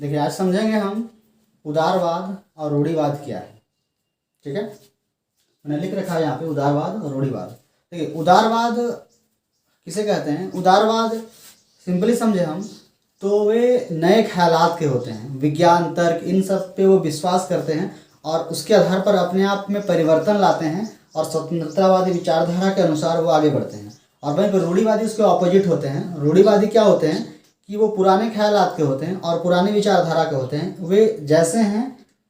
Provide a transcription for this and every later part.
देखिए आज समझेंगे हम उदारवाद और रूढ़िवाद क्या है। ठीक है, मैंने लिख रखा है यहाँ पे उदारवाद और रूढ़िवाद। देखिए उदारवाद किसे कहते हैं? उदारवाद सिंपली समझे हम तो वे नए ख्यालात के होते हैं, विज्ञान तर्क इन सब पे वो विश्वास करते हैं और उसके आधार पर अपने आप में परिवर्तन लाते हैं और स्वतंत्रतावादी विचारधारा के अनुसार वो आगे बढ़ते हैं। और वहीं पर रूढ़िवादी उसके ऑपोजिट होते हैं। रूढ़िवादी क्या होते हैं कि वो पुराने ख्यालात के होते हैं और पुरानी विचारधारा के होते हैं। वे जैसे हैं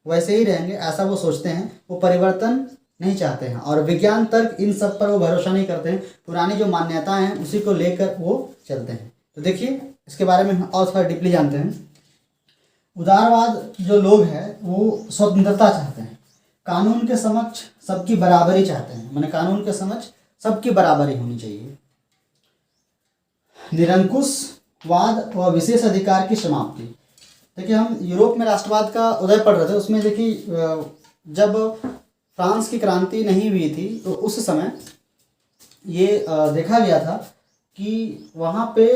वैसे ही रहेंगे ऐसा वो सोचते हैं, वो परिवर्तन नहीं चाहते हैं। और विज्ञान तर्क इन सब पर वो भरोसा नहीं करते हैं, पुरानी जो मान्यताएं हैं उसी को लेकर वो चलते हैं। तो देखिए इसके बारे में और थोड़ा डीपली जानते हैं। उदारवाद जो लोग हैं वो स्वतंत्रता चाहते हैं, कानून के समक्ष सबकी बराबरी चाहते हैं, माने कानून के समक्ष सबकी बराबरी होनी चाहिए। निरंकुशवाद व विशेष अधिकार की समाप्ति। देखिए हम यूरोप में राष्ट्रवाद का उदय पढ़ रहे थे, उसमें देखिए जब फ्रांस की क्रांति नहीं हुई थी तो उस समय ये देखा गया था कि वहाँ पे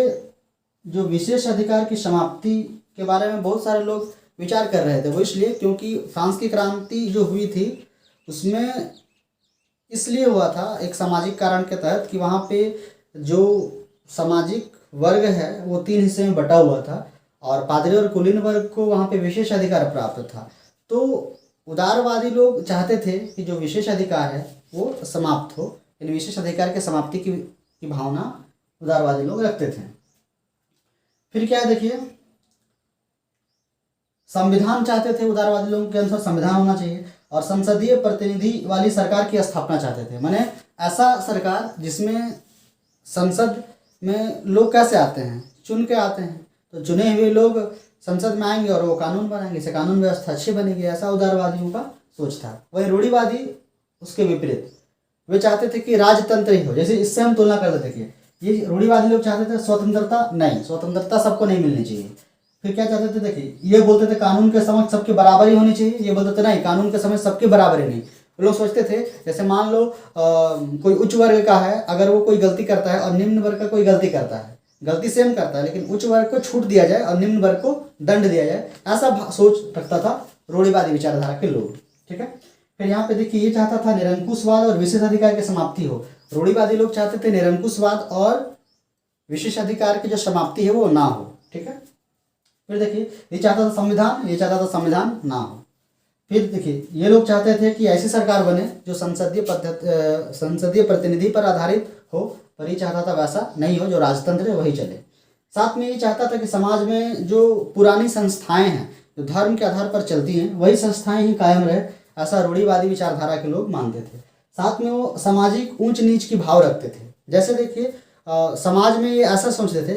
जो विशेष अधिकार की समाप्ति के बारे में बहुत सारे लोग विचार कर रहे थे। वो इसलिए क्योंकि फ्रांस की क्रांति जो हुई थी उसमें इसलिए हुआ था एक सामाजिक कारण के तहत कि वहाँ पे जो सामाजिक वर्ग है वो 3 हिस्से में बटा हुआ था और पादरी और कुलीन वर्ग को वहाँ पे विशेष अधिकार प्राप्त था। तो उदारवादी लोग चाहते थे कि जो विशेष अधिकार है वो समाप्त हो, इन विशेष अधिकार के समाप्ति की भावना उदारवादी लोग रखते थे। फिर क्या है देखिए, संविधान चाहते थे उदारवादी लोगों के अनुसार संविधान होना चाहिए और संसदीय प्रतिनिधि वाली सरकार की स्थापना चाहते थे। माने ऐसा सरकार जिसमें संसद में लोग कैसे आते हैं, चुन के आते हैं, तो चुने हुए लोग संसद में आएंगे और वो कानून बनाएंगे, इससे कानून व्यवस्था अच्छी बनेगी। ऐसा उदारवादियों का सोच था। वही रूढ़िवादी उसके विपरीत, वे चाहते थे कि राजतंत्र ही हो। जैसे इससे हम तुलना करते देखिए, ये रूढ़िवादी लोग चाहते थे स्वतंत्रता नहीं, स्वतंत्रता सबको नहीं मिलनी चाहिए। फिर क्या चाहते थे देखिए, ये बोलते थे कानून के समक्ष सबकी बराबरी होनी चाहिए, ये बोलते थे नहीं कानून के समक्ष सबकी बराबरी नहीं। लोग सोचते थे जैसे मान लो कोई उच्च वर्ग का है, अगर वो कोई गलती करता है और निम्न वर्ग का कोई गलती करता है, गलती सेम करता है लेकिन उच्च वर्ग को छूट दिया जाए और निम्न वर्ग को दंड दिया जाए, ऐसा सोच रखता था रूढ़िवादी विचारधारा के लोग। ठीक है, फिर यहाँ पे देखिए ये चाहता था निरंकुशवाद और विशेष अधिकार की समाप्ति हो। रूढ़िवादी लोग चाहते थे निरंकुशवाद और विशेष अधिकार की जो समाप्ति है वो ना हो। ठीक है, फिर देखिए ये चाहता था संविधान, ये चाहता था संविधान ना हो। फिर देखिए ये लोग चाहते थे कि ऐसी सरकार बने जो संसदीय प्रतिनिधि पर आधारित हो, पर ये चाहता था वैसा नहीं हो, जो राजतंत्र है वही चले। साथ में ये चाहता था कि समाज में जो पुरानी संस्थाएं हैं जो धर्म के आधार पर चलती हैं वही संस्थाएं ही कायम रहे, ऐसा रूढ़िवादी विचारधारा के लोग मानते थे। साथ में वो सामाजिक ऊंच नीच की भाव रखते थे। जैसे देखिए समाज में ये ऐसा सोचते थे,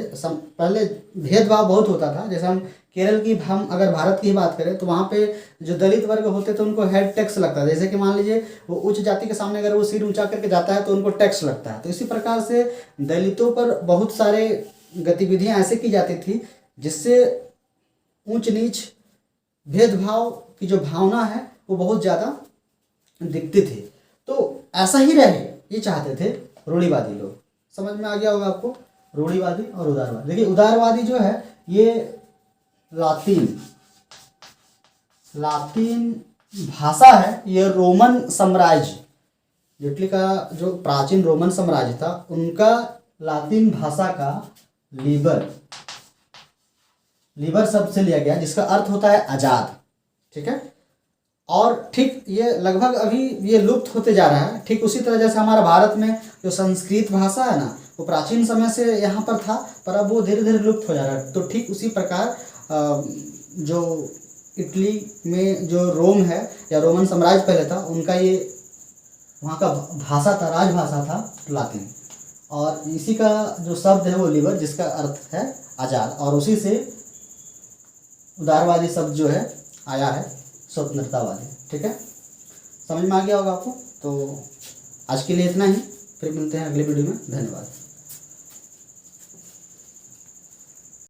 पहले भेदभाव बहुत होता था। जैसे हम केरल की, हम अगर भारत की बात करें तो वहाँ पे जो दलित वर्ग होते थे उनको हेड टैक्स लगता था। जैसे कि मान लीजिए वो उच्च जाति के सामने अगर वो सिर ऊंचा करके जाता है तो उनको टैक्स लगता है। तो इसी प्रकार से दलितों पर बहुत सारे गतिविधियाँ ऐसे की जाती थी जिससे ऊंच नीच भेदभाव की जो भावना है वो बहुत ज़्यादा दिखती थी। तो ऐसा ही रहे ये चाहते थे रूढ़िवादी लोग। समझ में आ गया होगा आपको रूढ़िवादी और उदारवादी। देखिए उदारवादी जो है ये लातीन भाषा है, ये रोमन साम्राज्य इटली का जो प्राचीन रोमन साम्राज्य था उनका लातीन भाषा का लीबर शब्द से लिया गया, जिसका अर्थ होता है आज़ाद। ठीक है, और ठीक ये लगभग अभी ये लुप्त होते जा रहा है। ठीक उसी तरह जैसे हमारा भारत में जो संस्कृत भाषा है ना वो प्राचीन समय से यहाँ पर था, पर अब वो धीरे धीरे लुप्त हो जा रहा है। तो ठीक उसी प्रकार जो इटली में जो रोम है या रोमन साम्राज्य पहले था, उनका ये वहाँ का भाषा था, राजभाषा था लातिन, और इसी का जो शब्द है वो लिबर, जिसका अर्थ है आज़ाद, और उसी से उदारवादी शब्द जो है आया है स्वतंत्रतावादी। ठीक है, समझ में आ गया होगा आपको। तो आज के लिए इतना ही, फिर मिलते हैं अगले वीडियो में। धन्यवाद।